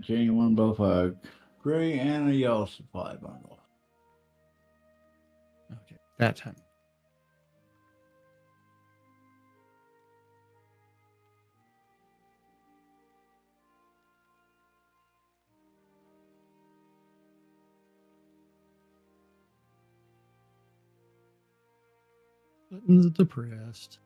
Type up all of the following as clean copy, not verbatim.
Genuine both a gray and a yellow supply bundle. Okay, that time. Buttons depressed.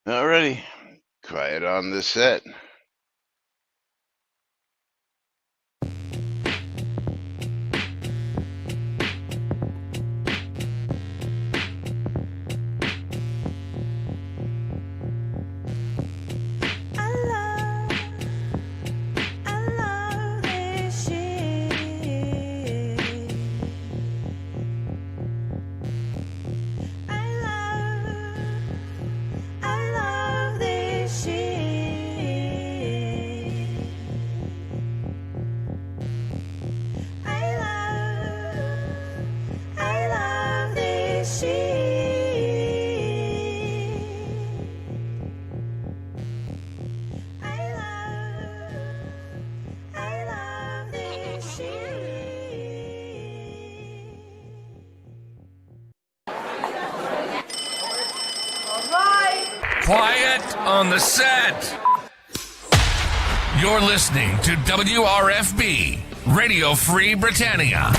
Alrighty, quiet on the set. Quiet on the set. You're listening to WRFB, Radio Free Britannia.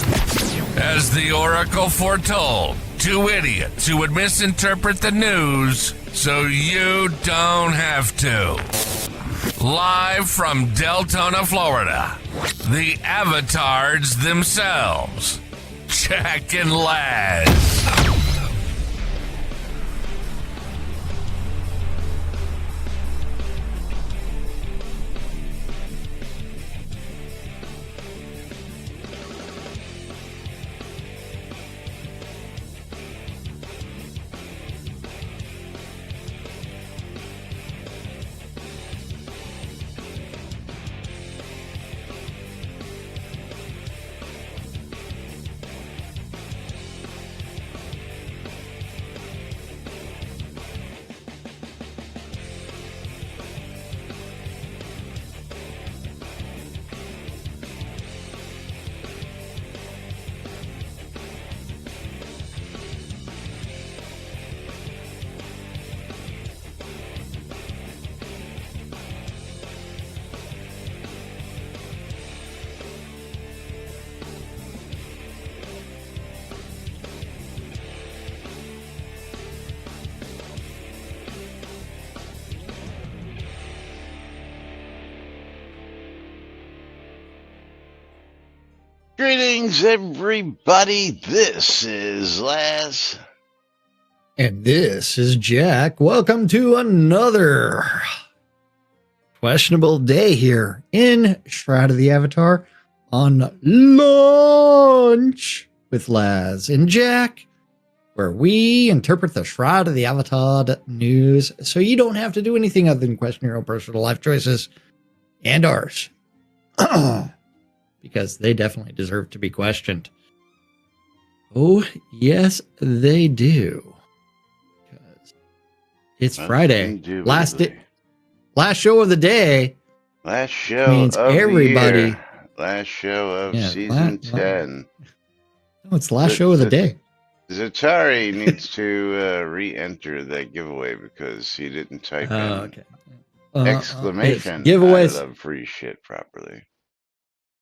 As the Oracle foretold, two idiots who would misinterpret the news so you don't have to. Live from Deltona, Florida, the avatars themselves, Jack and Laz. Greetings, everybody. This is Laz. And this is Jack. Welcome to another questionable day here in Shroud of the Avatar on Lunch with Laz and Jack, where we interpret the Shroud of the Avatar news so you don't have to do anything other than question your own personal life choices and ours. Because they definitely deserve to be questioned. Oh, yes, they do. Because it's Friday. Last show of the day. Last show means of everybody. the year. Last show of season 10. No, it's the last show of the day. Zatari needs to re-enter that giveaway because he didn't type in exclamation. Giveaways. I love free shit properly.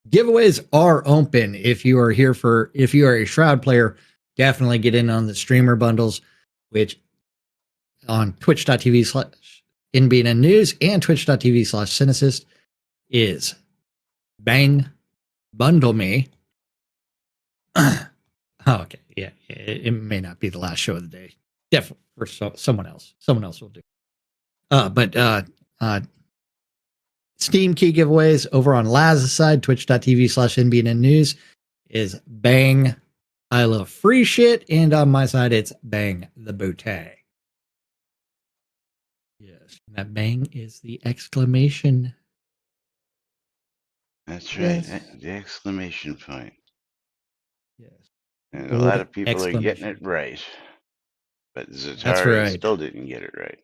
Giveaways are open if you are a Shroud player. Definitely get in on the streamer bundles, which on twitch.tv/NBNN News and twitch.tv/Cynicist is Bang Bundle Me. Oh, okay. Yeah. It may not be the last show of the day. Definitely for someone else. Someone else will do. But Steam key giveaways over on Laz's side, twitch.tv/NBNN News is Bang I Love Free Shit. And on my side, it's Bang the Bootay. Yes. That bang is the exclamation. That's Yes. right. The exclamation point. Yes. And a lot of people are getting it right. But Zatari still didn't get it right.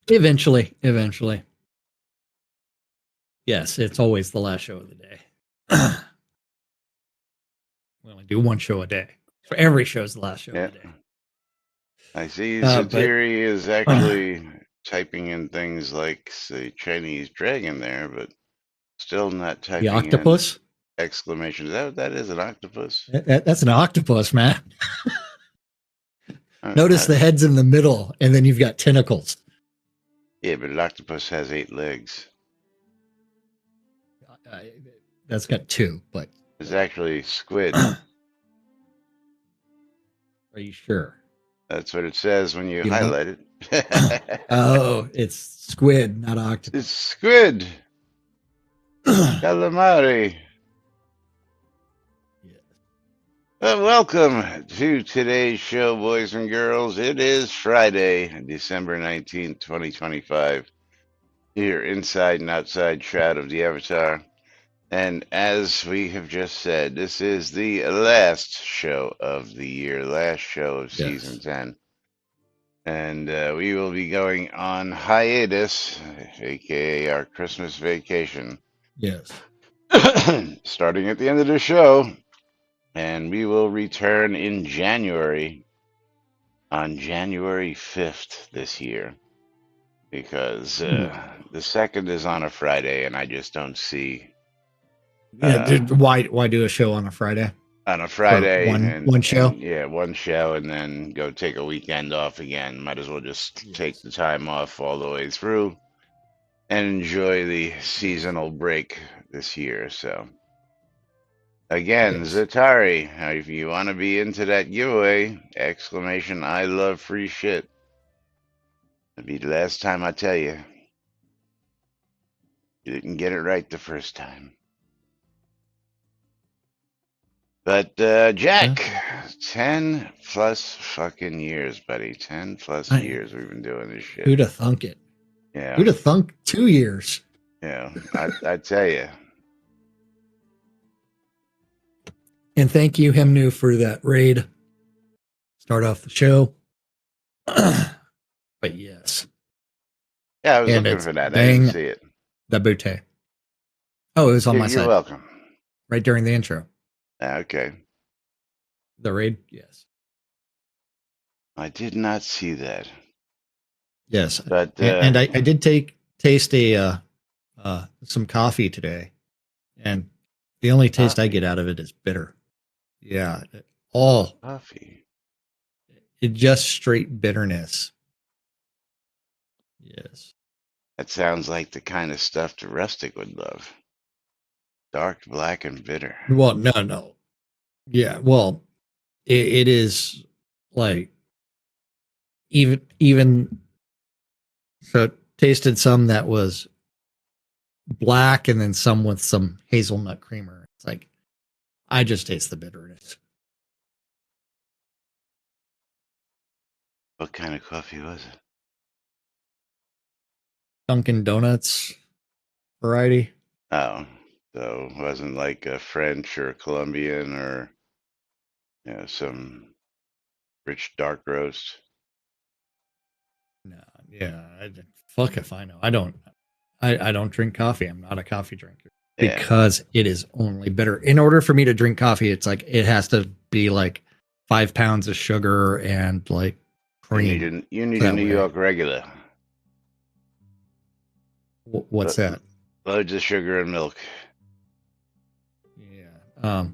Eventually. Yes, it's always the last show of the day. We only do one show a day. So every show is the last show of the day. I see Zatiri is actually typing in things like the Chinese dragon there, but still not typing the octopus? In exclamation. Is that what that is? An octopus? That's an octopus, man. Notice the head's in the middle, and then you've got tentacles. Yeah, but an octopus has 8 legs. That's got 2, but it's actually squid. Are you sure? That's what it says when you highlight it. Oh, it's squid, not octopus. It's squid. Calamari. Welcome to today's show, boys and girls. It is Friday, December 19th, 2025. Here inside and outside Shroud of the Avatar. And as we have just said, this is the last show of the year, last show of season 10. And we will be going on hiatus, aka our Christmas vacation. Yes. Starting at the end of the show. And we will return in January, on January 5th this year. Because the 2nd is on a Friday, and I just don't see... why do a show on a Friday? On a Friday. One show? Yeah, one show, and then go take a weekend off again. Might as well just take the time off all the way through and enjoy the seasonal break this year. So, again, Zatari, if you want to be into that giveaway, exclamation, I love free shit. It'll be the last time I tell you. You didn't get it right the first time. But, Jack, 10 plus fucking years, buddy. 10 plus years we've been doing this shit. Who'd have thunk it? Yeah. Who'd have thunk 2 years? Yeah, I tell you. And thank you, Hemnu, for that raid. Start off the show. But yes. Yeah, I was looking for that. I didn't see it. The Butte. Oh, it was on my side. You're welcome. Right during the intro. Okay. The raid? Yes. I did not see that. Yes. But and I did taste some coffee today. And the only taste I get out of it is bitter. Yeah. All coffee. It just straight bitterness. Yes. That sounds like the kind of stuff the rustic would love. Dark, black, and bitter. Well, no. Yeah, well, it is like even so tasted some that was black and then some with some hazelnut creamer. It's like I just taste the bitterness. What kind of coffee was it? Dunkin' Donuts variety. Oh, so it wasn't like a French or Colombian or some rich dark roast. No, yeah, fuck if I know. I don't drink coffee. I'm not a coffee drinker because it is only bitter. In order for me to drink coffee, it's like it has to be like 5 pounds of sugar and like cream. You need a New York regular. What's that? Loads of sugar and milk. Yeah.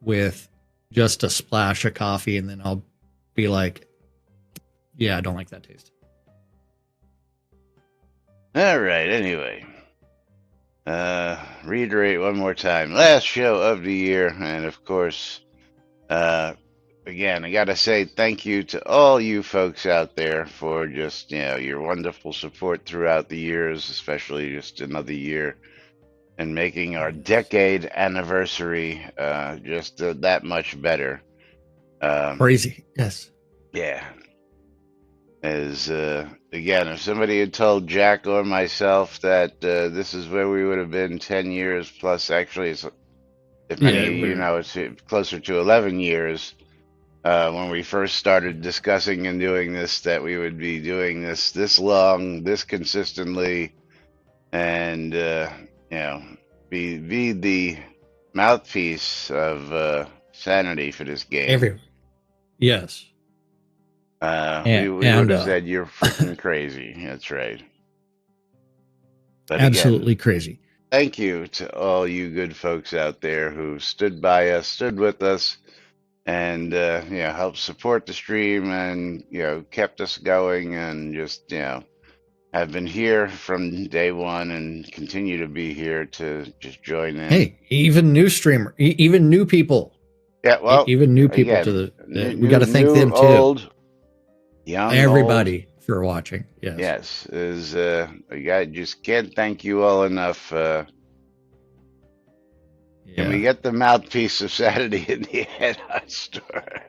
With just a splash of coffee, and then I'll be like, yeah, I don't like that taste. All right. Anyway, reiterate one more time. Last show of the year, and of course, again, I gotta say thank you to all you folks out there for just your wonderful support throughout the years, especially just another year, and making our decade anniversary just that much better. Crazy, yes. Yeah. As again, if somebody had told Jack or myself that this is where we would have been 10 years plus, actually, it's, if any of you know, it's closer to 11 years when we first started discussing and doing this, that we would be doing this long, this consistently, and be the mouthpiece of sanity for this game. Yes. We would have said you're freaking crazy. That's right. But absolutely again, crazy. Thank you to all you good folks out there who stood by us, stood with us, and helped support the stream, and kept us going, and just have been here from day one, and continue to be here to just join in. Hey, even new streamer, even new people. Yeah, well, even new people again, we got to thank them too. Old, young, everybody old. For watching. Yes. I just can't thank you all enough. Can we get the mouthpiece of Saturday in the head-on store?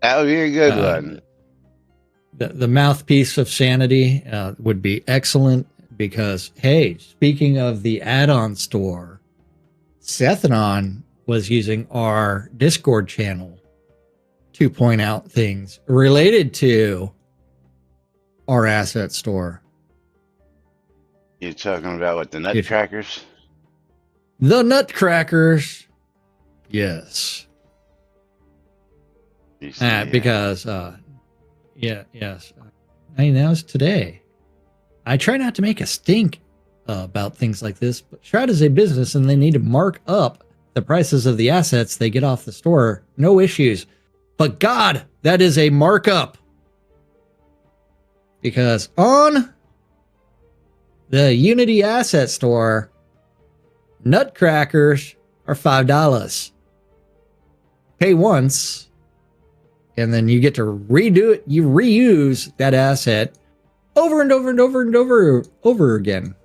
That would be a good one. The mouthpiece of sanity would be excellent because, hey, speaking of the add-on store, Sethanon was using our Discord channel to point out things related to our asset store. You're talking about what, the Nutcrackers? The Nutcrackers. Yes. Because, yes. I mean, that was today. I try not to make a stink about things like this, but Shroud is a business and they need to mark up the prices of the assets they get off the store. No issues. But God, that is a markup. Because on the Unity Asset Store, Nutcrackers are $5. Pay once, and then you get to redo it. You reuse that asset over and over and over and over again.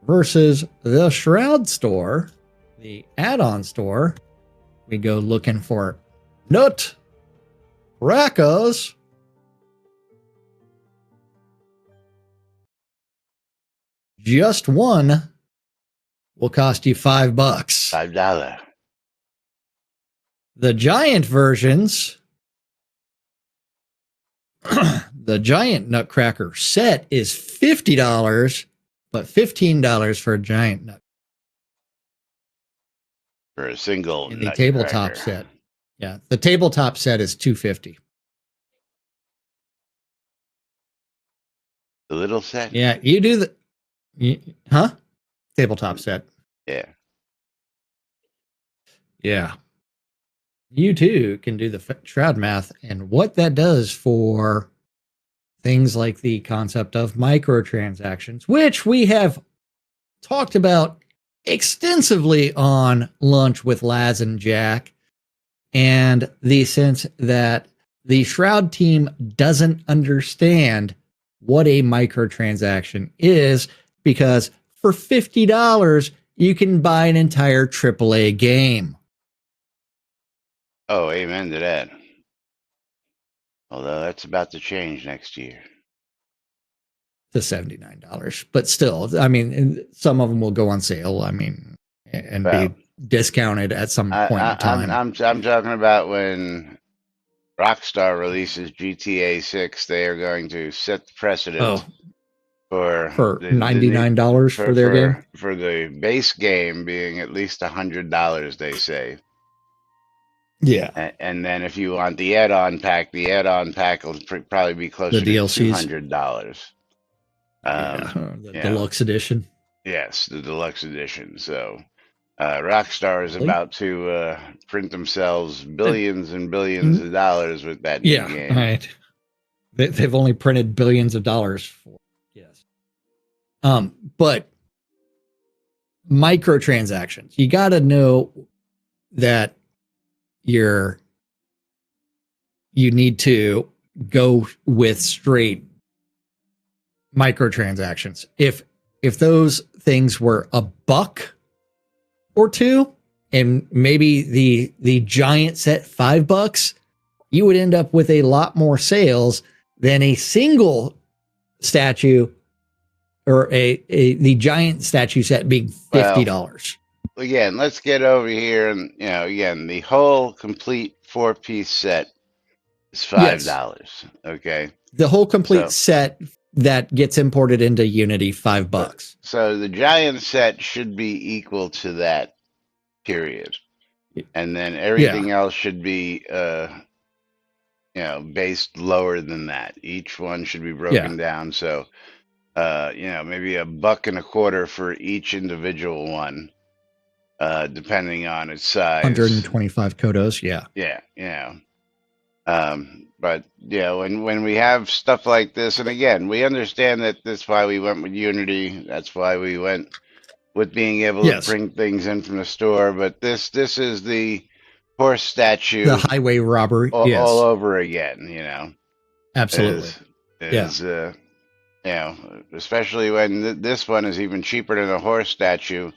Versus the Shroud store, the add-on store, we go looking for Nutcrackers. Just one will cost you $5. $5. The giant versions, the giant Nutcracker set is $50, but $15 for a giant nut. For a single in the tabletop set. Yeah, the tabletop set is $250. The little set? Yeah, you do the tabletop set. Yeah. Yeah. You too can do the Shroud math and what that does for things like the concept of microtransactions, which we have talked about extensively on Lunch with Laz and Jack, and the sense that the Shroud team doesn't understand what a microtransaction is, because for $50 you can buy an entire AAA game. Oh, amen to that. Although that's about to change next year to $79, but still, I mean, some of them will go on sale. I mean, and be discounted at some point in time. I'm talking about when Rockstar releases GTA 6, they are going to set the precedent for $99 for their game. For the base game being at least $100, they say. Yeah, and then if you want the add-on pack will probably be closer to $200. The deluxe edition. Yes, the deluxe edition. So Rockstar is about to print themselves billions and billions of dollars with that new game. Right. They've only printed billions of dollars for. Yes. But microtransactions, you got to know that you need to go with straight microtransactions. If those things were $1 or $2, and maybe the giant set $5, you would end up with a lot more sales than a single statue, or the giant statue set being $50. Well, again, let's get over here, and again, the whole complete 4-piece set is $5. Yes. Okay, the whole complete set that gets imported into Unity, $5. So the giant set should be equal to that, period, and then everything else should be based lower than that. Each one should be broken down. So maybe $1.25 for each individual one, depending on its size. 125 kodos. But when we have stuff like this, and again, we understand that that's why we went with Unity. That's why we went with being able to bring things in from the store. But this is the horse statue, the highway robbery, all over again. Absolutely. Especially when this one is even cheaper than a horse statue,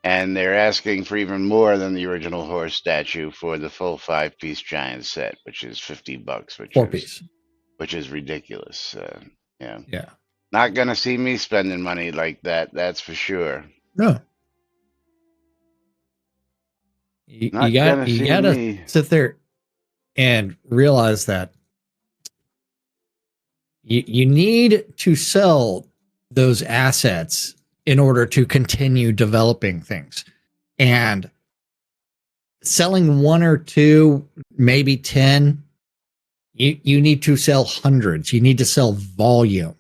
and they're asking for even more than the original horse statue for the full 5-piece giant set, which is $50, which is ridiculous. Not gonna see me spending money like that. That's for sure. No. You gotta sit there and realize that you need to sell those assets in order to continue developing things. And selling 1 or 2, maybe 10, you need to sell hundreds. You need to sell volume.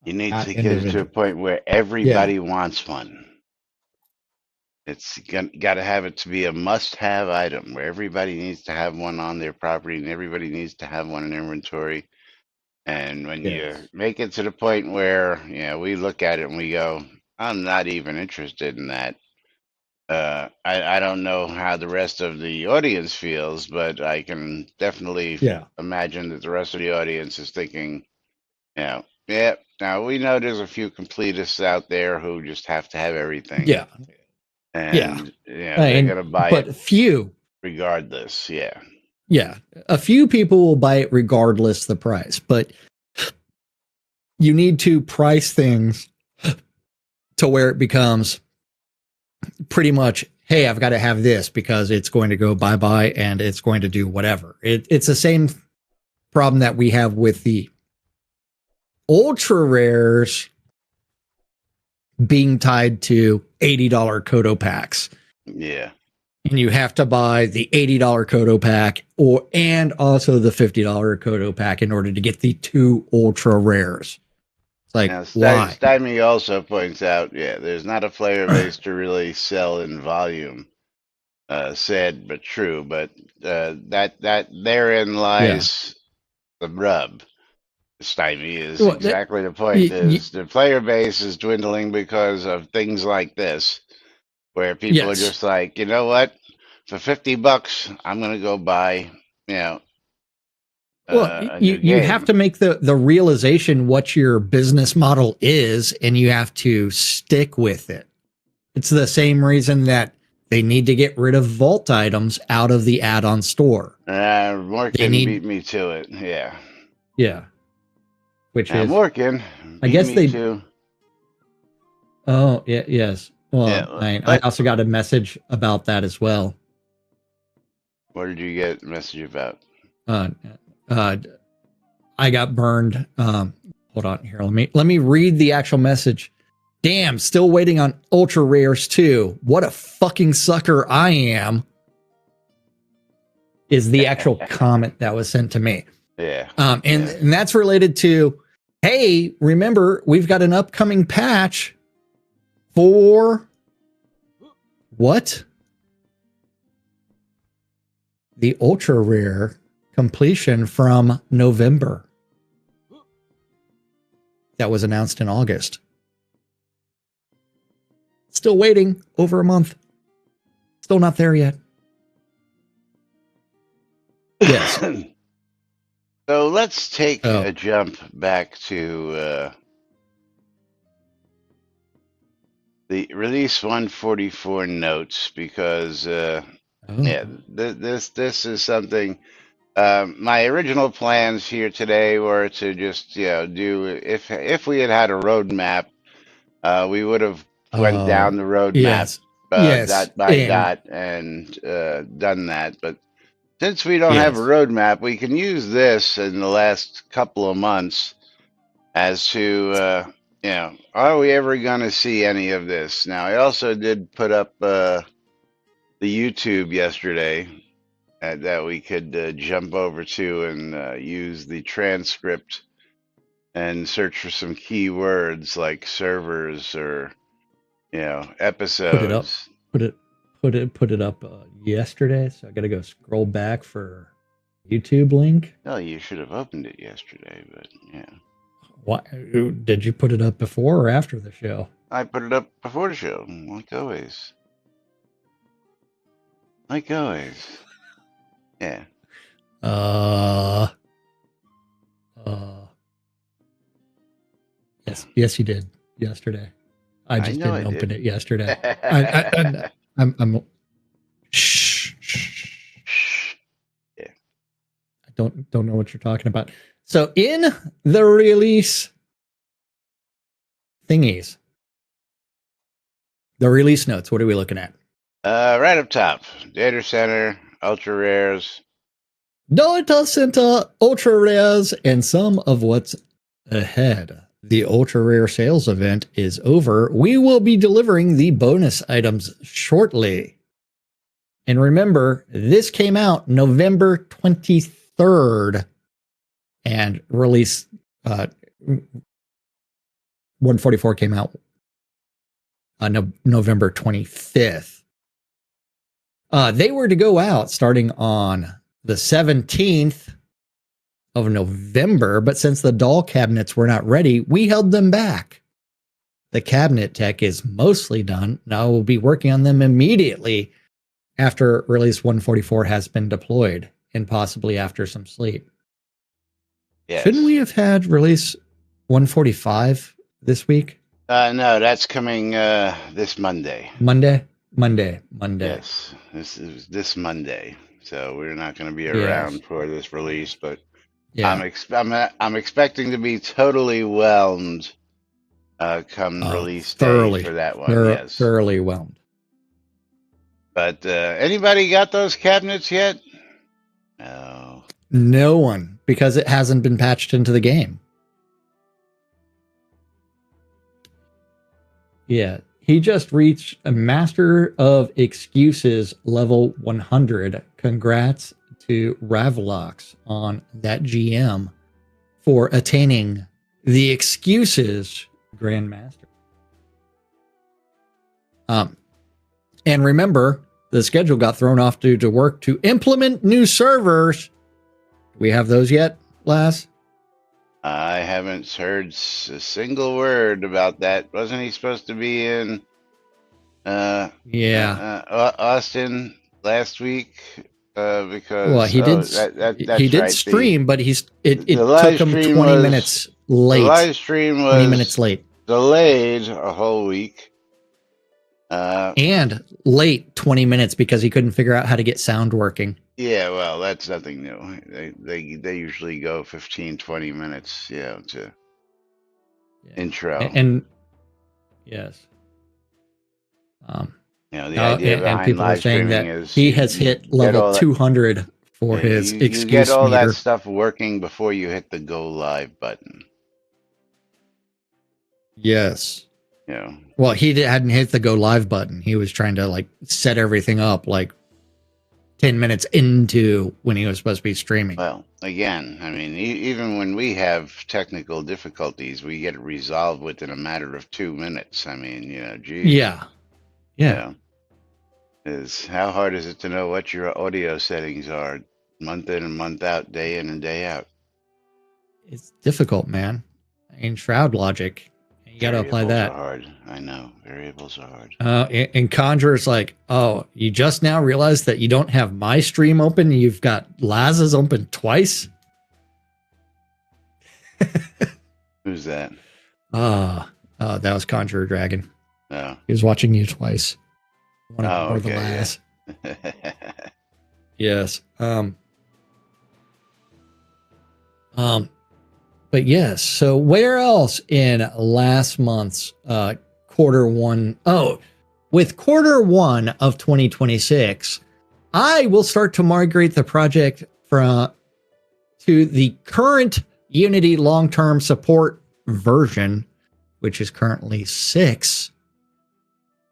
You need to get it to a point where everybody wants one. It's got to have it to be a must-have item where everybody needs to have one on their property and everybody needs to have one in inventory. And when you make it to the point where we look at it and we go, I'm not even interested in that. I don't know how the rest of the audience feels, but I can definitely imagine that the rest of the audience is thinking, now we know there's a few completists out there who just have to have everything. And they're gonna buy it, but few regardless. A few people will buy it regardless the price, but you need to price things to where it becomes pretty much, hey, I've got to have this because it's going to go bye-bye and it's going to do whatever. It's the same problem that we have with the ultra rares being tied to $80 Kodo packs. And you have to buy the $80 Kodo pack and also the $50 Kodo pack in order to get the 2 ultra rares. It's like, why? Stymie also points out, there's not a player base to really sell in volume. Sad but true, but that therein lies the rub. Stymie is exactly the point. The player base is dwindling because of things like this, where people are just like, you know what, for $50, I'm gonna go buy, you have to make the realization what your business model is, and you have to stick with it. It's the same reason that they need to get rid of vault items out of the add-on store. Morgan beat me to it. Which is Morgan. I guess they too. Oh yes. Well, I also got a message about that as well. What did you get a message about? I got burned. Hold on here. Let me read the actual message. Damn, still waiting on ultra rares too. What a fucking sucker I am. Is the actual comment that was sent to me. And that's related to, hey, remember, we've got an upcoming patch for what? The ultra rare completion from November. That was announced in August. Still waiting over a month. Still not there yet. Yes. So let's take a jump back to the release 144 notes because this is something. My original plans here today were to just do if we had a roadmap, we would have went down the roadmap dot by dot and done that. But since we don't have a roadmap, we can use this in the last couple of months as to are we ever going to see any of this? Now, I also did put up the YouTube yesterday that we could jump over to and use the transcript and search for some keywords like servers or episodes. Put it up yesterday, so I got to go scroll back for YouTube link. No, you should have opened it yesterday, but yeah. What did you put it up before or after the show? I put it up before the show, like always. Like always. Yeah. Yes, you did yesterday. I just didn't open it yesterday. I'm shh. Yeah. I don't know what you're talking about. So in the release thingies, the release notes, what are we looking at? Right up top, data center, ultra rares. Data center, ultra rares, and some of what's ahead. The ultra rare sales event is over. We will be delivering the bonus items shortly. And remember, this came out November 23rd and release 144 came out November 25th. They were to go out starting on the 17th of November, but since the doll cabinets were not ready, we held them back. The cabinet tech is mostly done. Now we'll be working on them immediately after release 144 has been deployed and possibly after some sleep. Yes. Shouldn't we have had release 145 this week? No, that's coming this Monday. Monday. Yes, this is this Monday. So we're not going to be around for this release, but I'm expecting to be totally whelmed come release day for that one. Thoroughly whelmed. But anybody got those cabinets yet? No. No one, because it hasn't been patched into the game. Yeah, he just reached a Master of Excuses level 100. Congrats to Ravlox on that GM for attaining the Excuses Grandmaster. And remember, the schedule got thrown off due to work to implement new servers. Do we have those yet, Lass? I haven't heard a single word about that. Wasn't he supposed to be in Austin last week? Because he did stream, but it took him 20 minutes late. The live stream was 20 minutes late, delayed a whole week, and late 20 minutes because he couldn't figure out how to get sound working. Yeah, well, that's nothing new. They usually go 15, 20 minutes, to intro. And yes. The idea behind people live are saying streaming that is he has hit level 200 for his excuse You get all meter. that stuff working before you hit the go live button. Yes. Yeah. Well, he hadn't hit the go live button. He was trying to set everything up 10 minutes into when he was supposed to be streaming. Well, again, I mean, even when we have technical difficulties, we get it resolved within a matter of 2 minutes. I mean, geez. Yeah. How hard is it to know what your audio settings are? month in and month out, day in and day out. It's difficult, man. In Shroud logic, you got to apply that. Variables are hard. I know. Variables are hard. And Conjurer's like, oh, you just now realized that you don't have my stream open. You've got Laz's open twice. Who's that? That was Conjurer Dragon. No. He was watching you twice. One of more okay, the Laz. Yeah. Yes. But yes, so where else in last month's quarter one? Oh, with quarter one of 2026, I will start to migrate the project to the current Unity long-term support version, which is currently 6.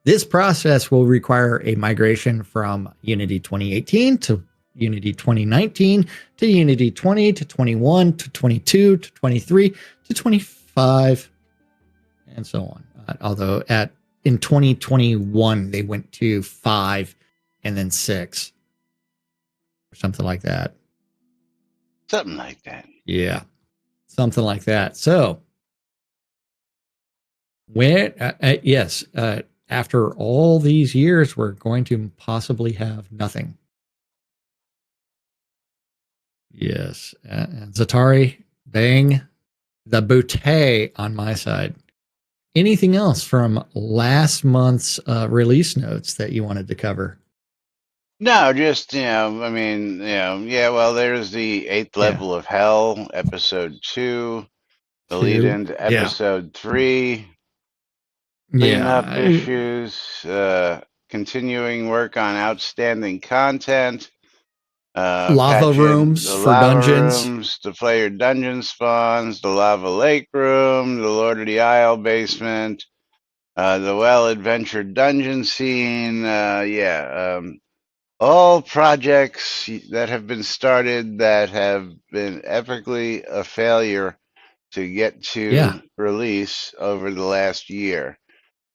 This process will require a migration from Unity 2018 to Unity 2019 to Unity 20 to 21 to 22 to 23 to 25 and so on. Although in 2021 they went to 5 and then 6 or something like that. Something like that. Yeah, something like that. So after all these years, we're going to possibly have nothing. Yes. And Zatari, bang, the bouquet on my side. Anything else from last month's release notes that you wanted to cover? No, just, well, there's the 8th level of hell, episode 2, the lead into episode 3, cleanup issues, continuing work on outstanding content, lava rooms the for lava dungeons, rooms, the player dungeon spawns, the lava lake room, the Lord of the Isle basement, the well adventure dungeon scene, all projects that have been started that have been epically a failure to get to release over the last year.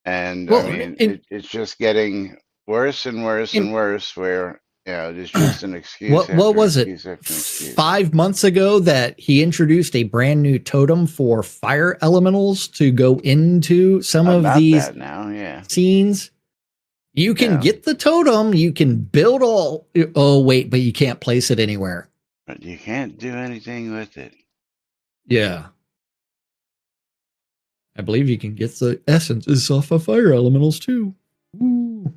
And it's just getting worse and worse and worse where, it's just an excuse. What was it? 5 months ago that he introduced a brand new totem for fire elementals to go into some of these scenes. You can get the totem, you can build all. Oh, wait, but you can't place it anywhere. But you can't do anything with it. Yeah. I believe you can get the essences off of fire elementals too. Ooh.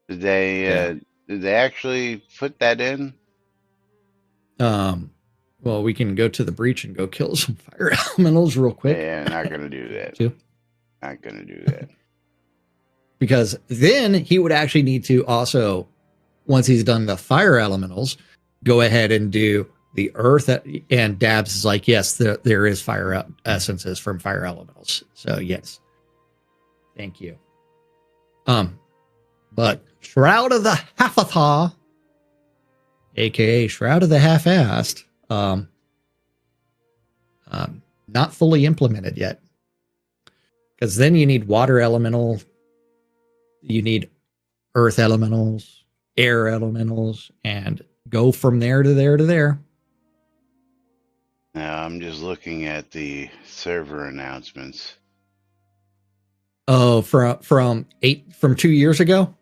Did they actually put that in? Well, we can go to the breach and go kill some fire elementals real quick. Yeah, not gonna do that. Not gonna do that. Because then he would actually need to also, once he's done the fire elementals, go ahead and do the earth. And Dabs is like, yes, there is fire essences from fire elementals. So yes, thank you. But Shroud of the Half-Atha, aka Shroud of the Half-Assed, not fully implemented yet. Because then you need water elemental, you need earth elementals, air elementals, and go from there to there to there. Now I'm just looking at the server announcements. Oh, from 2 years ago?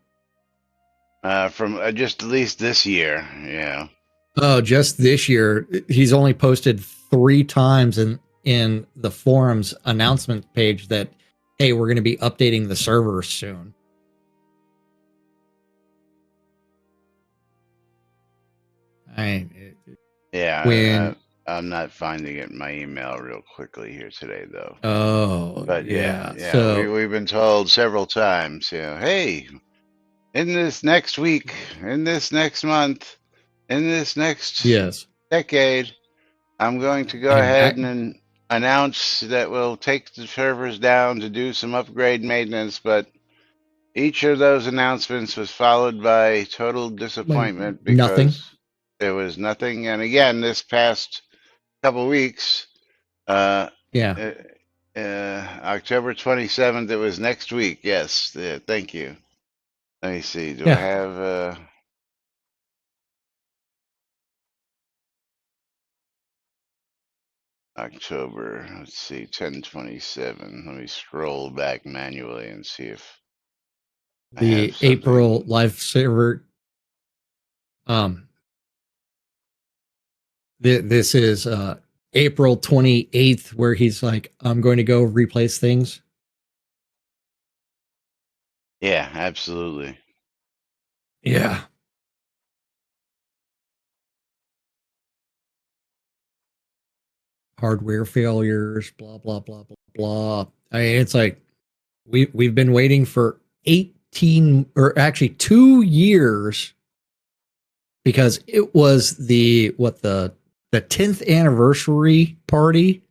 From just at least this year, yeah. Oh, just this year. He's only posted 3 times in the forums announcement page that, hey, we're going to be updating the server soon. I'm not finding it in my email real quickly here today, though. Oh, but yeah. So we've been told several times, hey, in this next week, in this next month, in this next decade, I'm going to go ahead and announce that we'll take the servers down to do some upgrade maintenance, but each of those announcements was followed by total disappointment because there was nothing. And again, this past couple weeks, October 27th, it was next week. Yes, thank you. Let me see. Do I have October. Let's see, 10/27. Let me scroll back manually and see if the April live server. This is April 28th, where he's like, I'm going to go replace things. Yeah, absolutely. Yeah. Hardware failures, blah, blah, blah, blah, blah. I mean, it's like we've been waiting for 18 or actually 2 years, because it was the 10th anniversary party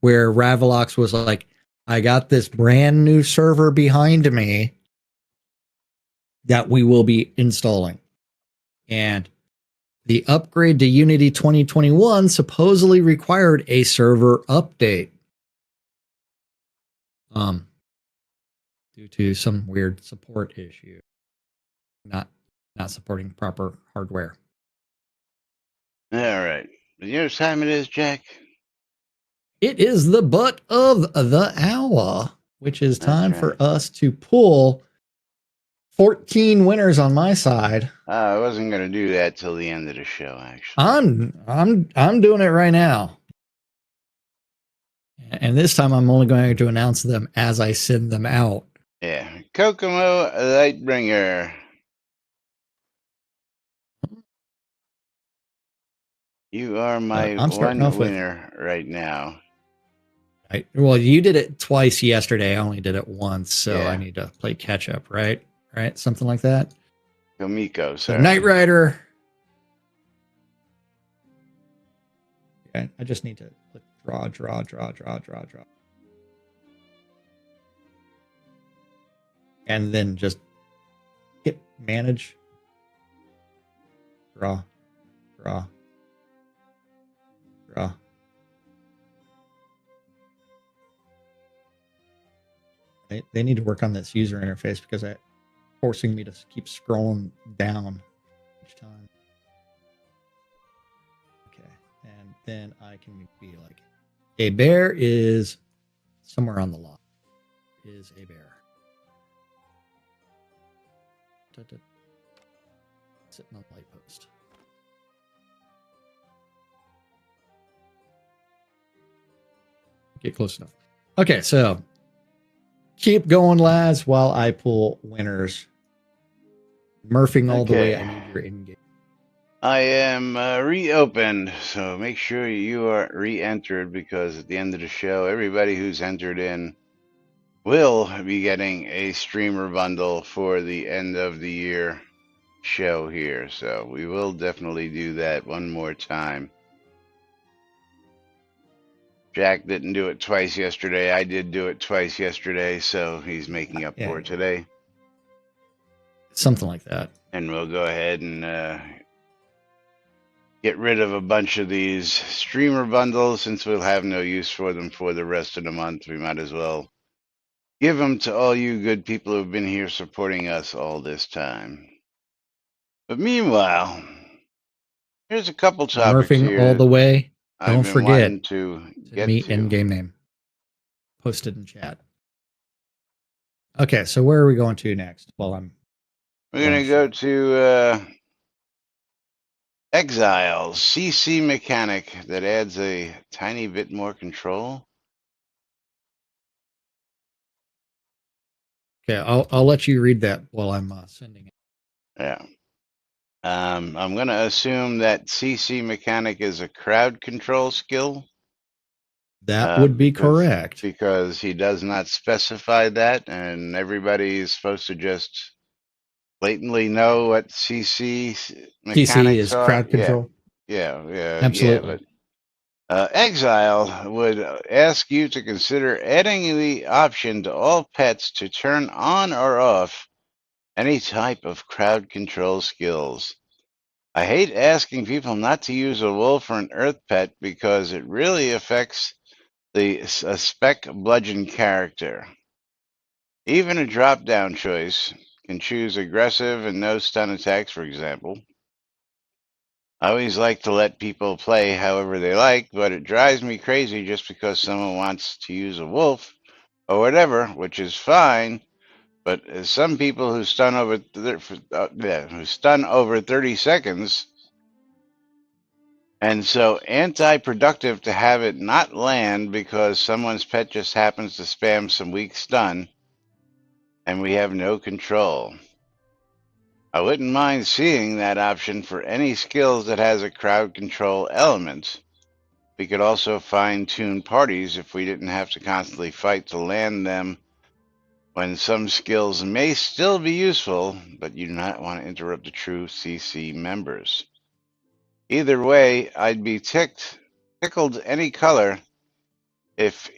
where Ravelox was like, I got this brand new server behind me that we will be installing. And the upgrade to Unity 2021 supposedly required a server update. Due to some weird support issue. Not supporting proper hardware. All right. You know what time it is, Jack? It is the butt of the hour, which is time for us to pull 14 winners on my side. I wasn't going to do that till the end of the show, actually. I'm doing it right now. And this time I'm only going to announce them as I send them out. Yeah. Kokomo Lightbringer. You are my one winner right now. Well, you did it twice yesterday. I only did it once, so yeah. I need to play catch up, right? Right? Something like that. Komiko, sorry. So Knight Rider. Okay, I just need to click draw. And then just hit manage. Draw. They need to work on this user interface because it's forcing me to keep scrolling down each time. Okay, and then I can be like, a bear is somewhere on the lot. Is a bear. Sitting on the light post. Get close enough. Okay, so keep going, lads, while I pull winners. Murphing all the way. I need your in-game. I am reopened, so make sure you are re-entered, because at the end of the show, everybody who's entered in will be getting a streamer bundle for the end of the year show here. So we will definitely do that one more time. Jack didn't do it twice yesterday. I did do it twice yesterday, so he's making up for it today. Something like that. And we'll go ahead and get rid of a bunch of these streamer bundles, since we'll have no use for them for the rest of the month. We might as well give them to all you good people who've been here supporting us all this time. But meanwhile, here's a couple topics here. All the way. Don't forget to get meet in-game name. Posted in chat. Okay, so where are we going to next? We're going to go to Exiles, CC mechanic that adds a tiny bit more control. Okay, I'll let you read that while I'm sending it. Yeah. I'm going to assume that CC mechanic is a crowd control skill. That would be correct. Because he does not specify that, and everybody is supposed to just blatantly know what CC mechanics is are. Crowd control. Yeah, absolutely. But Exile would ask you to consider adding the option to all pets to turn on or off any type of crowd control skills. I hate asking people not to use a wolf or an earth pet, because it really affects a spec bludgeon character. Even a drop-down choice can choose aggressive and no stun attacks, for example. I always like to let people play however they like, but it drives me crazy just because someone wants to use a wolf or whatever, which is fine. But as some people who stun over who stun over 30 seconds, and so anti-productive to have it not land because someone's pet just happens to spam some weak stun, and we have no control. I wouldn't mind seeing that option for any skills that has a crowd control element. We could also fine-tune parties if we didn't have to constantly fight to land them, when some skills may still be useful, but you do not want to interrupt the true CC members. Either way, I'd be tickled any color if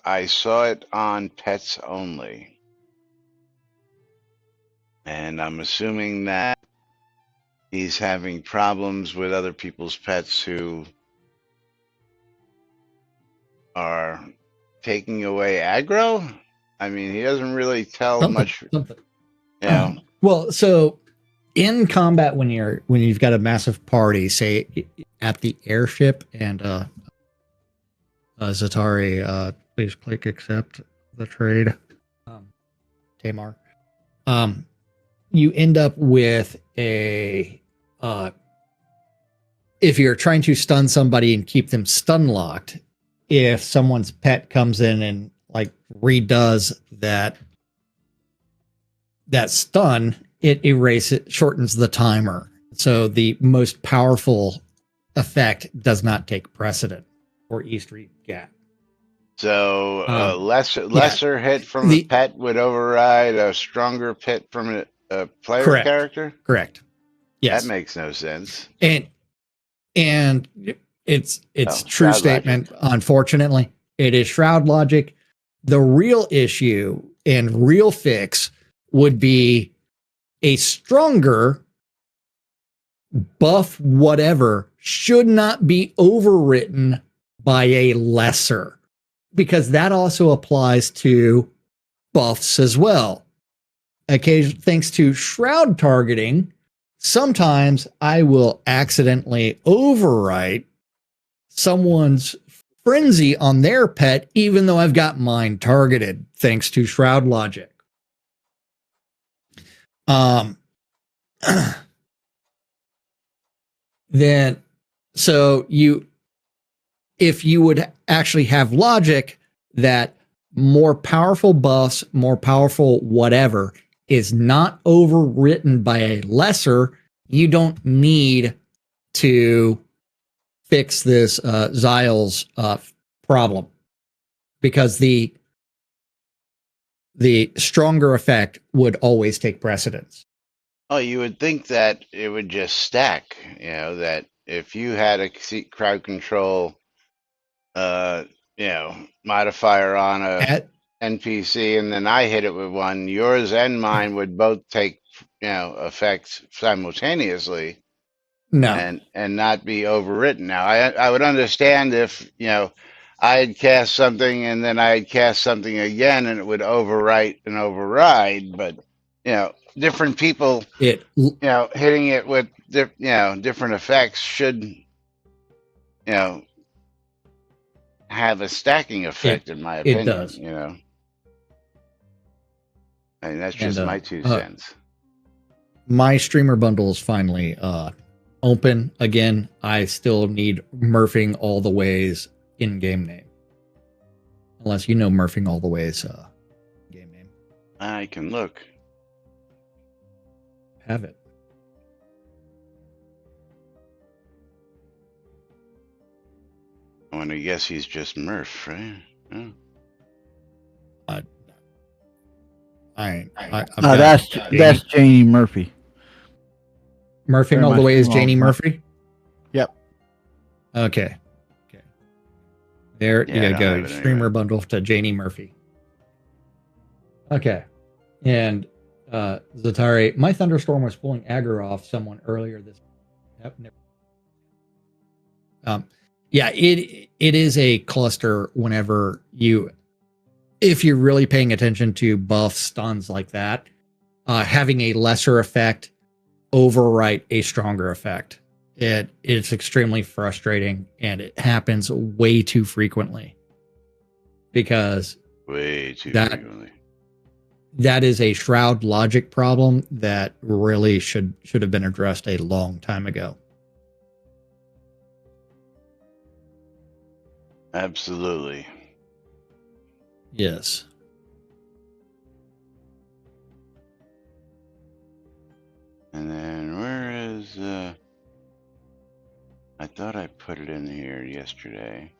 I saw it on pets only. And I'm assuming that he's having problems with other people's pets who are taking away aggro. I mean, he doesn't really tell much. Something. Yeah. Well, so in combat, when you've got a massive party, say at the airship, and Zatari, please click accept the trade. Tamar, you end up with if you're trying to stun somebody and keep them stun locked, if someone's pet comes in and like redoes that stun, it shortens the timer. So the most powerful effect does not take precedent for East Reed Gap. So lesser hit from a pet would override a stronger hit from a player character? Correct. Yes. That makes no sense. And it's true statement. Logic. Unfortunately, it is Shroud logic. The real issue and real fix would be a stronger buff whatever should not be overwritten by a lesser, because that also applies to buffs as well. Thanks to Shroud targeting, sometimes I will accidentally overwrite someone's frenzy on their pet, even though I've got mine targeted, thanks to Shroud logic. Then, so if you would actually have logic that more powerful buffs, more powerful whatever is not overwritten by a lesser, you don't need to fix this Zyle's problem, because the stronger effect would always take precedence. Oh, you would think that it would just stack, that if you had a crowd control, modifier on a NPC, and then I hit it with one, yours and mine would both take, effect simultaneously. No. And not be overwritten. Now, I would understand if, I had cast something and then I had cast something again and it would overwrite and override, but, different people, hitting it with, different effects should, have a stacking effect, in my opinion. It does. I mean, that's just my 2 cents. My streamer bundle is finally open again. I still need Murphing All the Ways in-game name, unless you know Murphing All the Ways game name. I can look. Have it. I want to guess he's just Murph, right? Yeah. That's Janie Murphy. Murphing All the Way is Janie Murphy? Yep. Okay. There you go. Streamer bundle to Janie Murphy. Okay. And Zatari, my thunderstorm was pulling aggro off someone earlier this. Yep, never. It is a cluster whenever if you're really paying attention to buffs, stuns like that, having a lesser effect overwrite a stronger effect. It's extremely frustrating, and it happens way too frequently because frequently. That is a Shroud logic problem that really should have been addressed a long time ago. Absolutely. Yes. And then where is I thought I put it in here yesterday.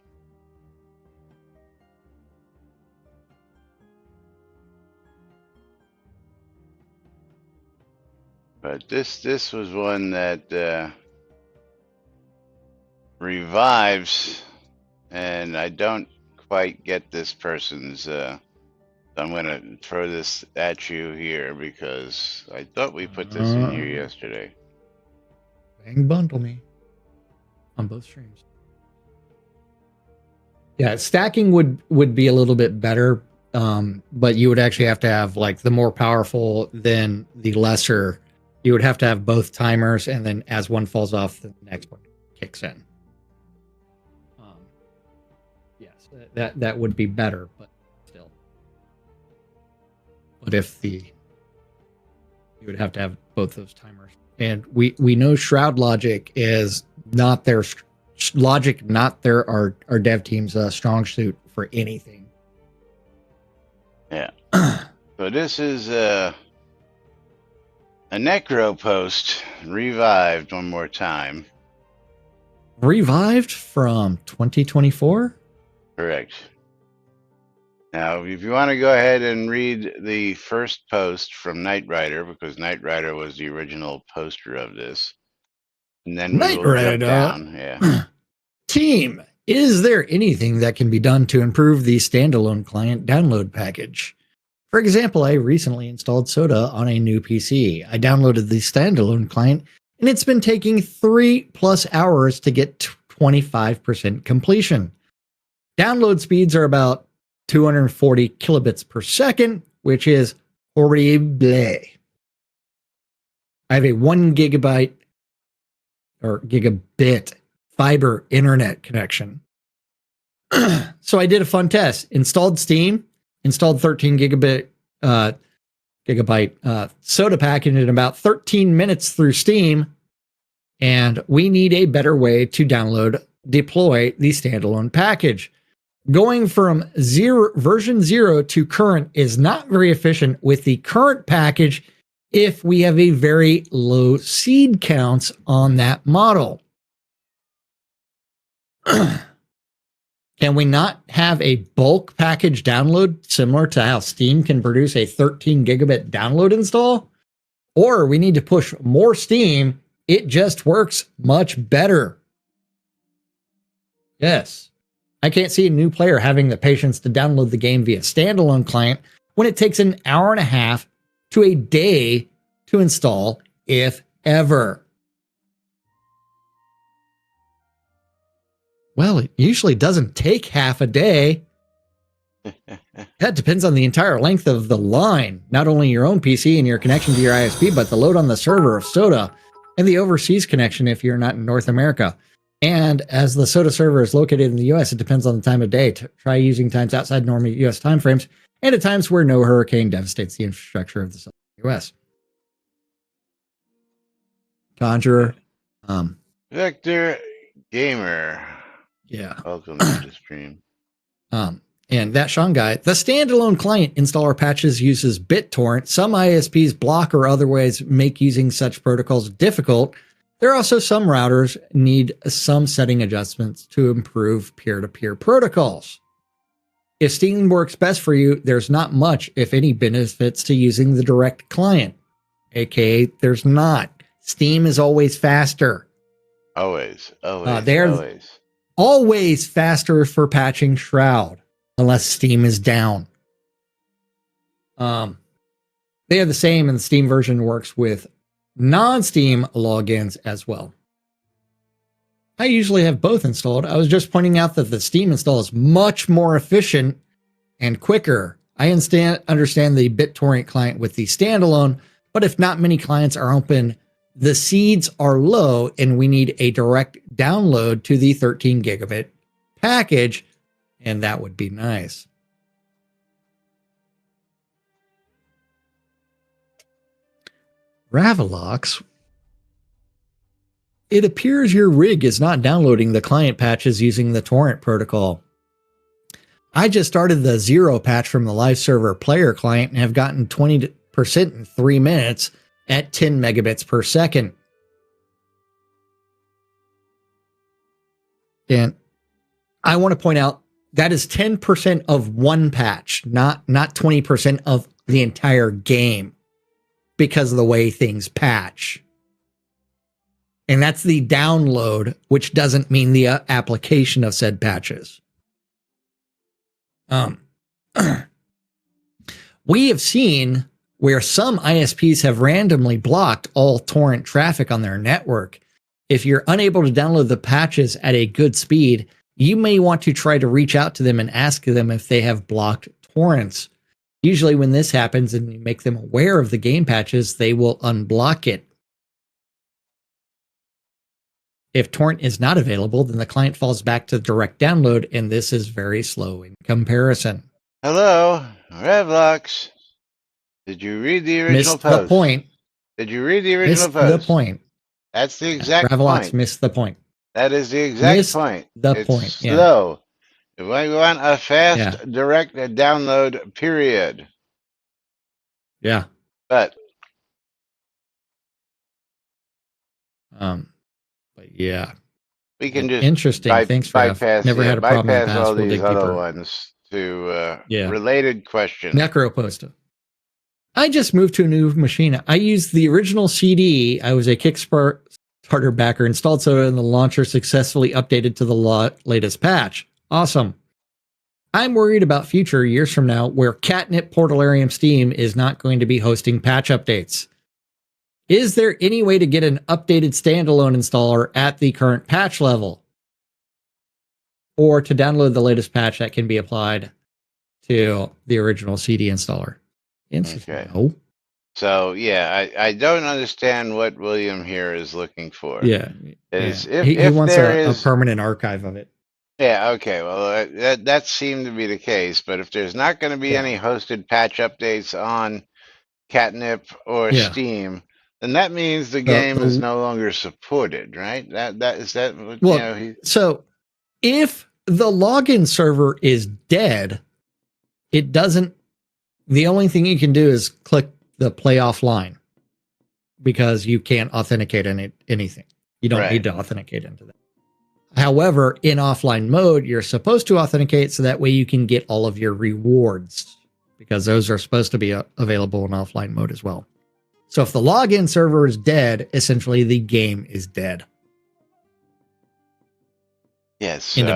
But this was one that revives, and I don't quite get this person's I'm going to throw this at you here because I thought we put this in here yesterday. Bang bundle me on both streams. Yeah, stacking would be a little bit better, but you would actually have to have like the more powerful than the lesser. You would have to have both timers, and then as one falls off, the next one kicks in. Yes, that would be better, but still. But if you would have to have both those timers. And we know Shroud logic is not their logic, not their our dev team's strong suit for anything. Yeah. So this is a Necro post revived one more time. Revived from 2024? Correct. Now, if you want to go ahead and read the first post from Knight Rider, because Knight Rider was the original poster of this, and then we will jump down. Yeah. Team, is there anything that can be done to improve the standalone client download package? For example, I recently installed Soda on a new PC. I downloaded the standalone client, and it's been taking 3+ hours to get 25% completion. Download speeds are about 240 kilobits per second, which is horrible. I have a 1 gigabyte or gigabit fiber internet connection. So I did a fun test. Installed Steam, installed 13 gigabyte Soda package in about 13 minutes through Steam, and we need a better way to deploy the standalone package. Going from version 0 to current is not very efficient with the current package if we have a very low seed counts on that model. Can we not have a bulk package download similar to how Steam can produce a 13 gigabit download install? Or we need to push more Steam. It just works much better. Yes. I can't see a new player having the patience to download the game via standalone client when it takes an hour and a half to a day to install, if ever. Well, it usually doesn't take half a day. That depends on the entire length of the line, not only your own PC and your connection to your ISP, but the load on the server of Soda and the overseas connection if you're not in North America. And as the Soda server is located in the US, it depends on the time of day. Try using times outside normal US timeframes and at times where no hurricane devastates the infrastructure of the Southern US. Conjurer. Vector Gamer. Yeah. Welcome to the stream. And that Sean guy, the standalone client installer patches uses BitTorrent. Some ISPs block or otherwise make using such protocols difficult. There are also some routers need some setting adjustments to improve peer-to-peer protocols. If Steam works best for you, there's not much, if any, benefits to using the direct client. AKA, there's not. Steam is always faster. Always. Always faster for patching Shroud, unless Steam is down. They are the same, and the Steam version works with non-Steam logins as well. I usually have both installed. I was just pointing out that the Steam install is much more efficient and quicker. I understand the BitTorrent client with the standalone, but if not many clients are open the seeds are low and we need a direct download to the 13 gigabit package, and that would be nice. Ravelox, it appears your rig is not downloading the client patches using the torrent protocol. I just started the 0 patch from the live server player client and have gotten 20% in 3 minutes at 10 megabits per second. And I want to point out that is 10% of one patch, not 20% of the entire game, because of the way things patch. And that's the download, which doesn't mean the application of said patches. We have seen where some ISPs have randomly blocked all torrent traffic on their network. If you're unable to download the patches at a good speed, you may want to try to reach out to them and ask them if they have blocked torrents. Usually when this happens and you make them aware of the game patches, they will unblock it. If torrent is not available, then the client falls back to direct download, and this is very slow in comparison. Hello, Revlox. Did you read the original post? Missed the point. Did you read the original post? Missed the point. That's the exact Ravlox point. Missed the point. That is the exact missed point. It's point. Slow. Yeah. If I want a fast direct download, period. Yeah. But yeah. We can just interesting. Thanks for bypass. Never had a problem in the bypass past. all We'll these dig other deeper. ones to related questions. Necroposta. I just moved to a new machine. I used the original CD. I was a Kickstarter backer, installed Soda, and the launcher successfully updated to the latest patch. Awesome. I'm worried about future years from now where Catnip Portalarium Steam is not going to be hosting patch updates. Is there any way to get an updated standalone installer at the current patch level? Or to download the latest patch that can be applied to the original CD installer? Okay. No. So, yeah, I don't understand what William here is looking for. Yeah. If he wants a permanent archive of it. Yeah, okay. Well, that seemed to be the case. But if there's not going to be any hosted patch updates on Catnip or Steam, then that means the game is no longer supported, right? So if the login server is dead, it doesn't. The only thing you can do is click the play offline because you can't authenticate anything. You don't need to authenticate into that. However, in offline mode, you're supposed to authenticate so that way you can get all of your rewards because those are supposed to be available in offline mode as well. So if the login server is dead, essentially the game is dead. Yes. So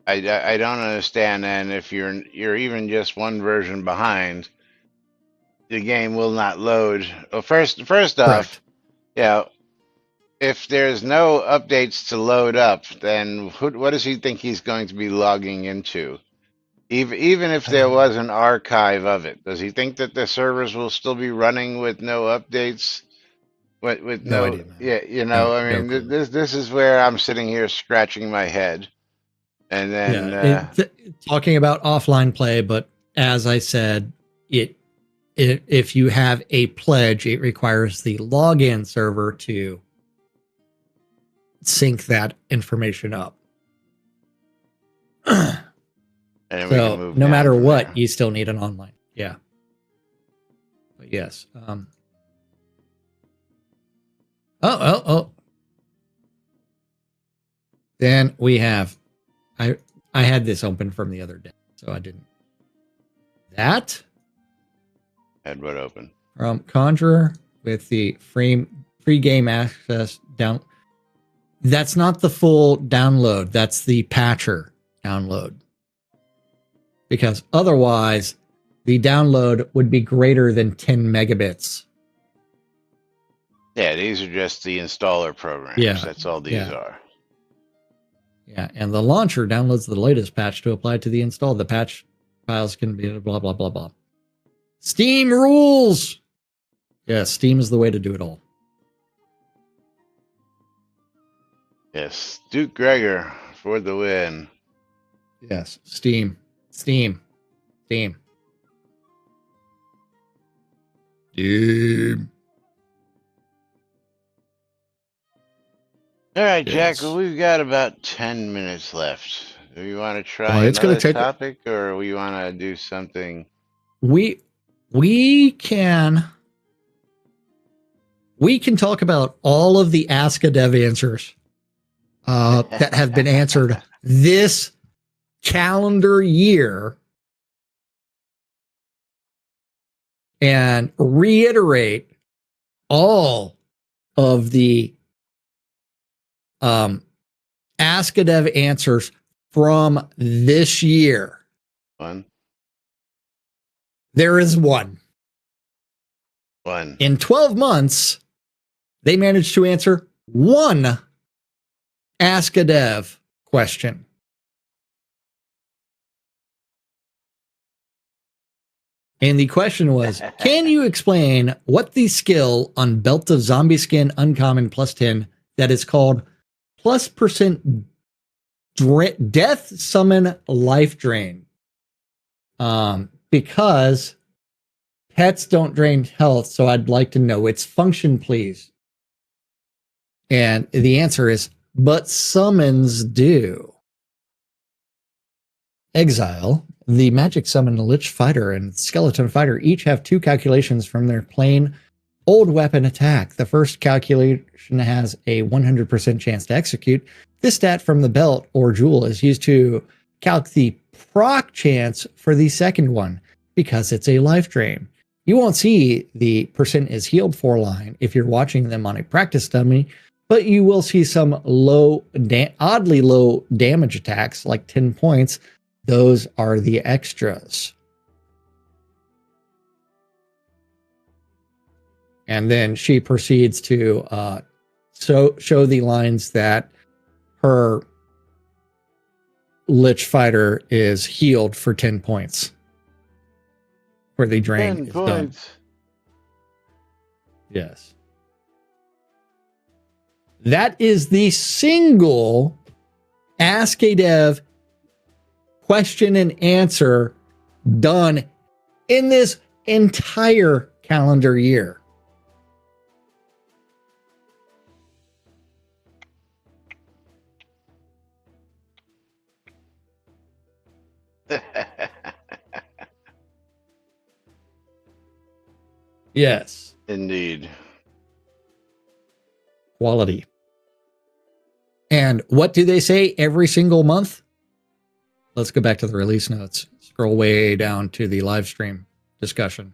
I don't understand. And if you're even just one version behind, the game will not load. Well, first off, if there's no updates to load up, then what does he think he's going to be logging into? Even if there was an archive of it, does he think that the servers will still be running with no updates? With no idea, man. Yeah, I mean, this is where I'm sitting here scratching my head. And then talking about offline play, but as I said, if you have a pledge, it requires the login server to sync that information up. So no matter what, you still need an online. Yeah. But yes. Then we have. I had this open from the other day, so I didn't. That had what open? From Conjurer with the free game access down. That's not the full download. That's the patcher download. Because otherwise, the download would be greater than 10 megabits. Yeah, these are just the installer programs. Yeah, that's all these are. Yeah, and the launcher downloads the latest patch to apply to the install. The patch files can be blah, blah, blah, blah. Steam rules! Yeah, Steam is the way to do it all. Yes, Duke Gregor for the win. Yes, Steam. Steam. Steam. Steam. All right, Yes. Jack, well, we've got about 10 minutes left. Do you want to try Well, it's gonna another take- topic, or we want to do something? We can talk about all of the Ask a Dev answers that have been answered this calendar year and reiterate all of the Ask a Dev answers from this year. One. There is one. In 12 months, they managed to answer one Ask a Dev question. And the question was, can you explain what the skill on Belt of Zombie Skin Uncommon +10 that is called +% Death Summon Life Drain? Because pets don't drain health, so I'd like to know its function, please. And the answer is, but summons do. Exile, the magic summon Lich Fighter and Skeleton Fighter each have 2 calculations from their plain old weapon attack. The first calculation has a 100% chance to execute. This stat from the belt or jewel is used to calc the proc chance for the second one because it's a life drain. You won't see the percent is healed for line if you're watching them on a practice dummy, but you will see some oddly low damage attacks like 10 points. Those are the extras. And then she proceeds to show the lines that her Lich Fighter is healed for 10 points. Where the drain 10 is points. done. Yes. That is the single Ask a Dev question and answer done in this entire calendar year. Yes. Indeed. Quality. And what do they say every single month? Let's go back to the release notes. Scroll way down to the live stream discussion.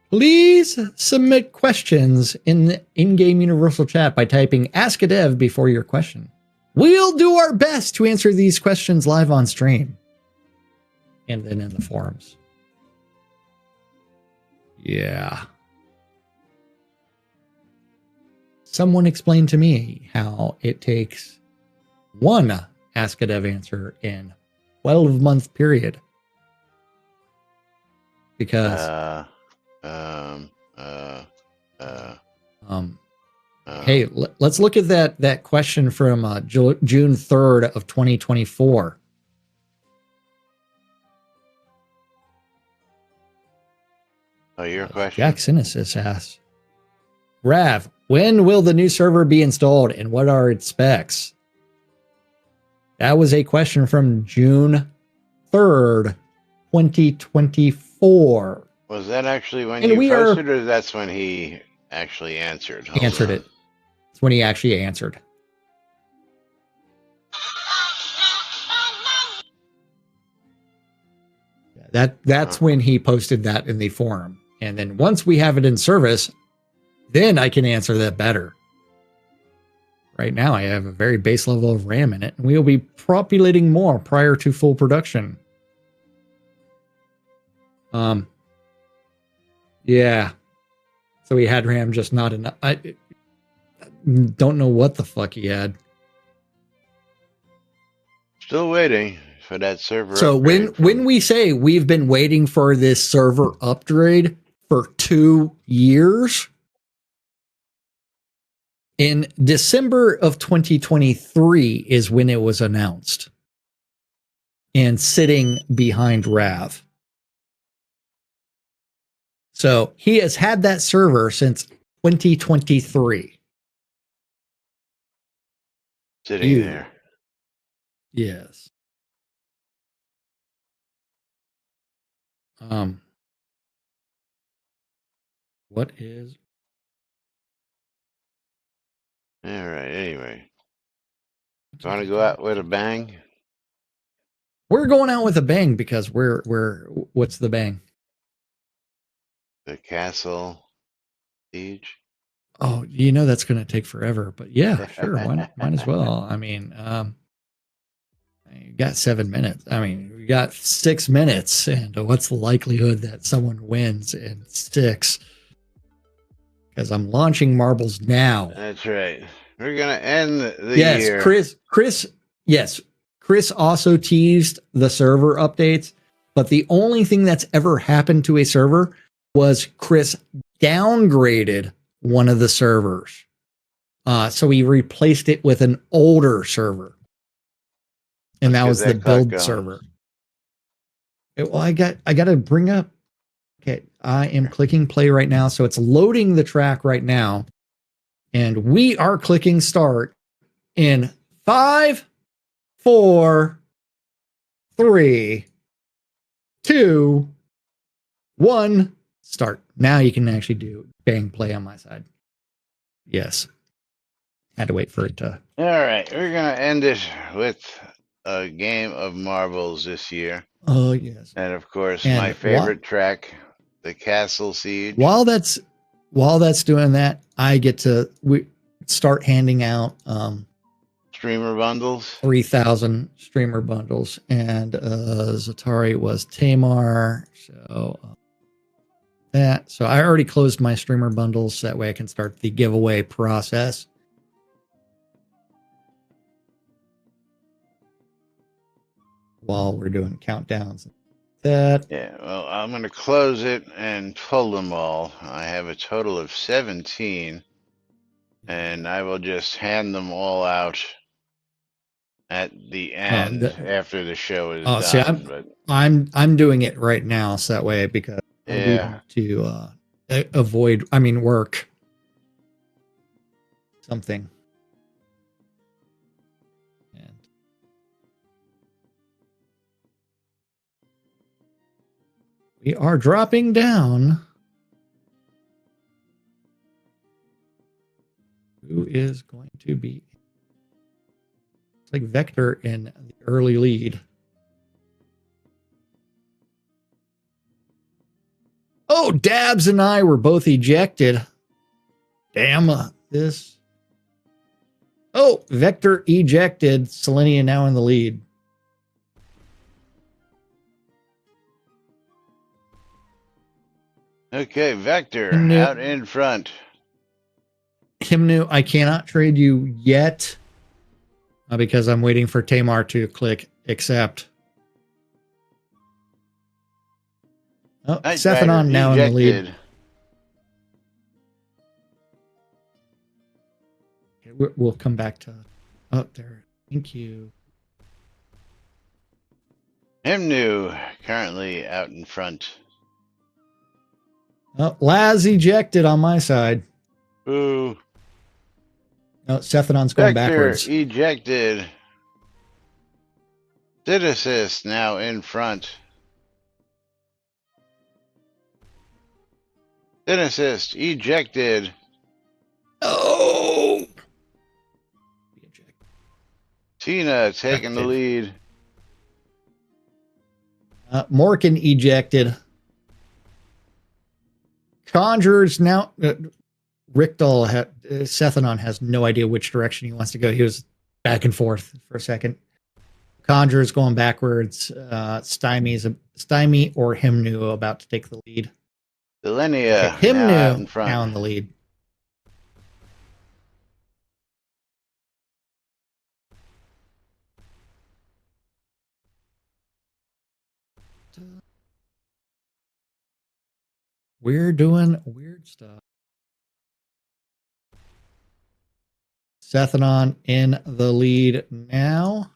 Please submit questions in the in-game universal chat by typing Ask a Dev before your question. We'll do our best to answer these questions live on stream. And then in the forums. Yeah. Someone explained to me how it takes one Ask a Dev answer in 12-month period. Because hey, let's look at that question from June 3rd of 2024. Oh, your question? Jack Sinesis asks, Rav, when will the new server be installed and what are its specs? That was a question from June 3rd, 2024. Was that actually when you posted, or that's when he actually answered? Answered it. It's when he actually answered. That's when he posted that in the forum. And then once we have it in service, then I can answer that better. Right now, I have a very base level of RAM in it, and we will be populating more prior to full production. Yeah. So he had RAM, just not enough. I don't know what the fuck he had. Still waiting for that server. So when we say we've been waiting for this server upgrade for 2 years, In December of 2023 is when it was announced and sitting behind Rav. So he has had that server since 2023. Sitting there. Yes. What is? All right. Anyway, you want to go out with a bang? We're going out with a bang because we're what's the bang? The castle siege. Oh, you know that's going to take forever, but yeah, sure, might as well. I mean, you got 7 minutes. I mean, we got 6 minutes, and what's the likelihood that someone wins in 6? Because I'm launching marbles now. That's right. We're gonna end the yes, year. Chris. Yes, Chris also teased the server updates, but the only thing that's ever happened to a server was Chris downgraded one of the servers. So he replaced it with an older server. And that was the build server. Well, I got to bring up. Okay, I am clicking play right now. So it's loading the track right now. And we are clicking start in 5, 4, 3, 2, 1, start. Now you can actually do bang play on my side. Yes. Had to wait for it to. All right, we're gonna end it with a game of marbles this year. Oh yes. And of course, my favorite track, the Castle Siege. While that's doing that, I get to start handing out streamer bundles. 3,000 streamer bundles, and Zatari was Tamar. So so I already closed my streamer bundles. So that way I can start the giveaway process. While we're doing countdowns. Yeah, well, I'm going to close it and pull them all. I have a total of 17, and I will just hand them all out at the end after the show is done. See, I'm doing it right now, so that way because I want to avoid. I mean, work something. We are dropping down. Who is going to be? It's like Vector in the early lead. Oh, Dabs and I were both ejected. Damn this. Oh, Vector ejected. Selenia now in the lead. Okay, Vector out in front. Himnu, I cannot trade you yet because I'm waiting for Tamar to click accept. Oh, Sethanon now in the lead. Okay, we'll come back to up there. Thank you. Himnu currently out in front. Oh, Laz ejected on my side. Ooh. No, Sethanon's going backwards. Ejected. Citicis now in front. Citicis ejected. Oh! Tina taking the lead. Morgan ejected. Conjurers now. Rickdahl, Sethanon has no idea which direction he wants to go. He was back and forth for a second. Conjurer's going backwards. Stymie or Himnu about to take the lead. Selenia Himnu now in the lead. We're doing weird stuff. Sethanon in the lead now.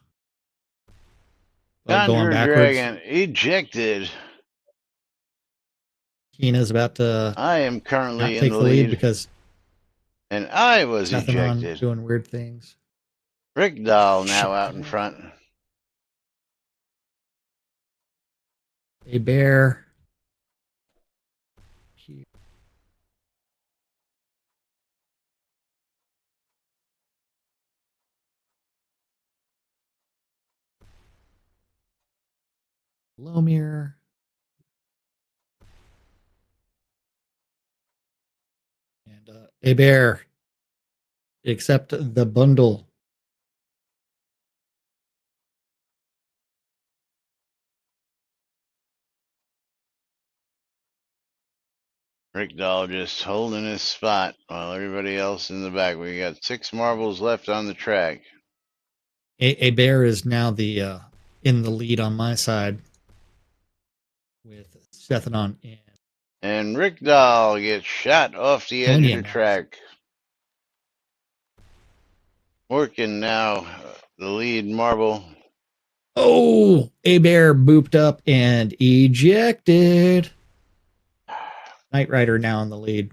Conjure Going backwards. Dragon ejected. Tina's about to I am currently not in take the the lead lead. because And I was Sethanon ejected. doing weird things. Rick Dahl now out in front. A bear. Lomir. And a bear. Except the bundle. Rick Dahl just holding his spot while everybody else in the back. We got 6 marbles left on the track. A bear is now the in the lead on my side with Sethanon in. And Rick Dahl gets shot off the edge of the track. Working now, the lead marble. Oh, a bear booped up and ejected. Knight Rider now in the lead.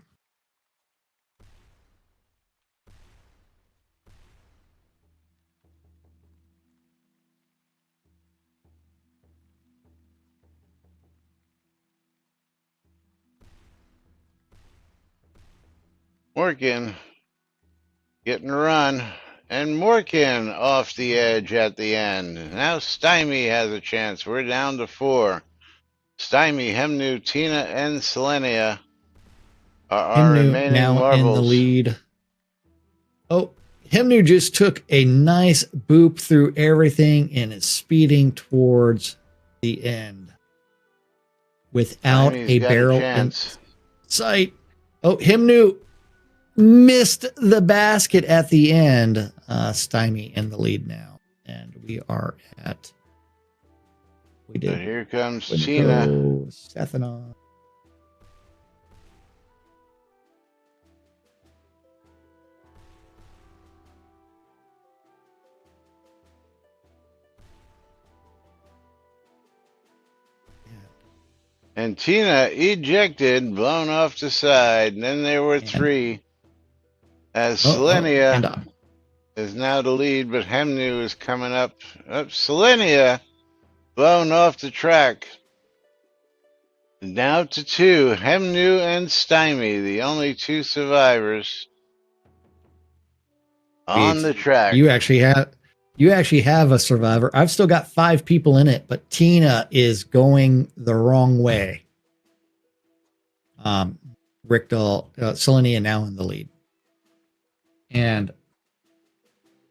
Morgan getting a run. And Morgan off the edge at the end. Now Stymie has a chance. We're down to 4. Stymie, Hemnu, Tina, and Selenia are our remaining now marbles. In the lead. Oh, Hemnu just took a nice boop through everything and is speeding towards the end without a barrel in sight. Oh, Hemnu missed the basket at the end. Stymie in the lead now. And we are at... We did. But here comes Tina. Sethanon. And Tina ejected, blown off the side. And then there were 3. As Selenia is now the lead, but Hemnu is coming up. Selenia blown off the track. Now to 2. Hemnu and Stymie, the only 2 survivors on the track. You actually have a survivor. I've still got 5 people in it, but Tina is going the wrong way. Rick Dahl, Selenia now in the lead. And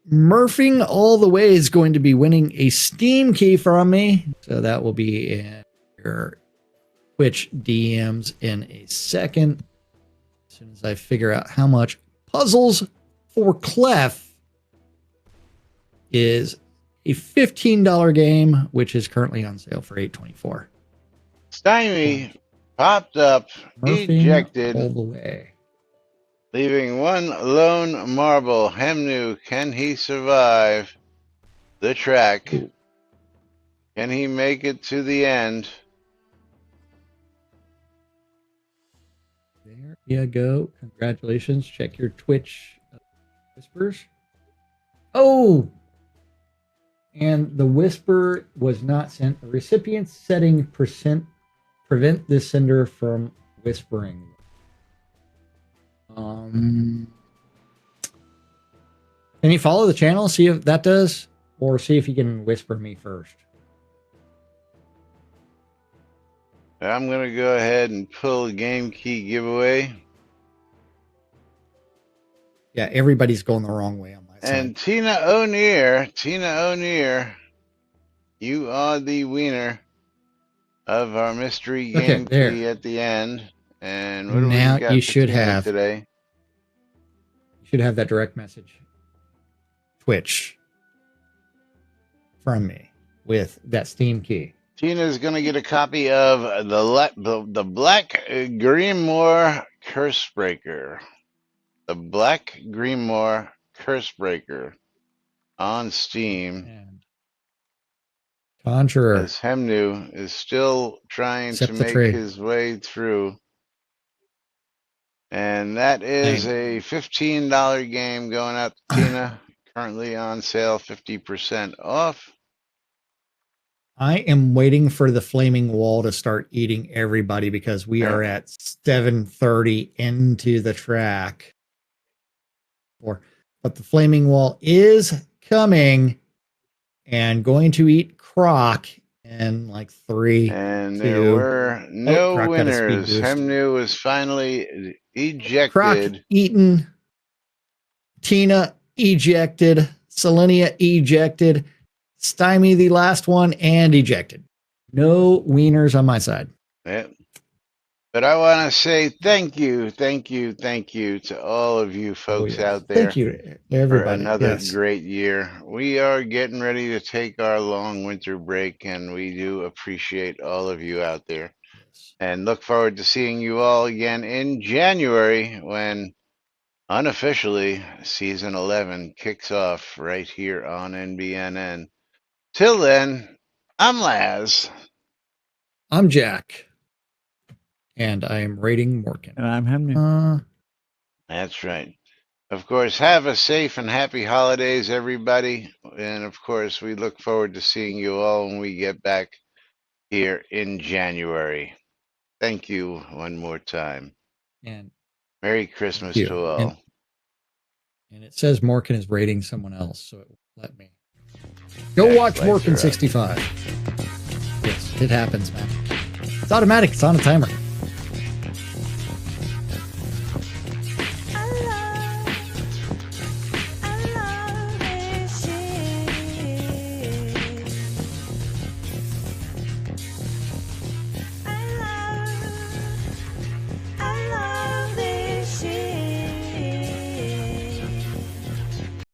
Murphing all the way is going to be winning a Steam key from me. So that will be in your Twitch DMs in a second. As soon as I figure out how much Puzzles for Clef is a $15 game, which is currently on sale for $8.24. Stymie popped up, ejected all the way, leaving 1 lone marble. Hemnu, can he survive the track? Can he make it to the end? There you go. Congratulations. Check your Twitch whispers. Oh! And the whisper was not sent. The recipient's setting prevent this sender from whispering. Can you follow the channel, see if that does? Or see if you can whisper me first? I'm going to go ahead and pull a game key giveaway. Yeah, everybody's going the wrong way on my side. And Tina O'Neill, you are the winner of our mystery game key at the end. And what do we got you should have today? You should have that direct message. Twitch from me with that Steam key. Tina's going to get a copy of the Black Grimoire Cursebreaker. The Black Grimoire Cursebreaker on Steam. And Conjurer. As Hemnu is still trying Set to the make tree. his way through. And that is a $15 game going out to Tina. Currently on sale, 50% off. I am waiting for the flaming wall to start eating everybody because we are at 7:30 into the track. But the flaming wall is coming and going to eat Croc in like 3. And 2. there were no Croc got a speed winners. boost. Hemnu was finally ejected. Croc eaten. Tina ejected. Selenia ejected. Stymie the last one and ejected. No wieners on my side. Yeah. But I want to say thank you to all of you folks out there. Thank you, everybody. For another great year. We are getting ready to take our long winter break, and we do appreciate all of you out there. Yes. And look forward to seeing you all again in January when unofficially season 11 kicks off right here on NBNN. Till then, I'm Laz. I'm Jack. And I am rating Morgan. And I'm Hemnu. That's right. Of course, have a safe and happy holidays, everybody. And of course, we look forward to seeing you all when we get back here in January. Thank you one more time. And Merry Christmas to all. And it says Morgan is rating someone else, so it will let me. Go watch Morgan 65. Yes, it happens, man. It's automatic. It's on a timer.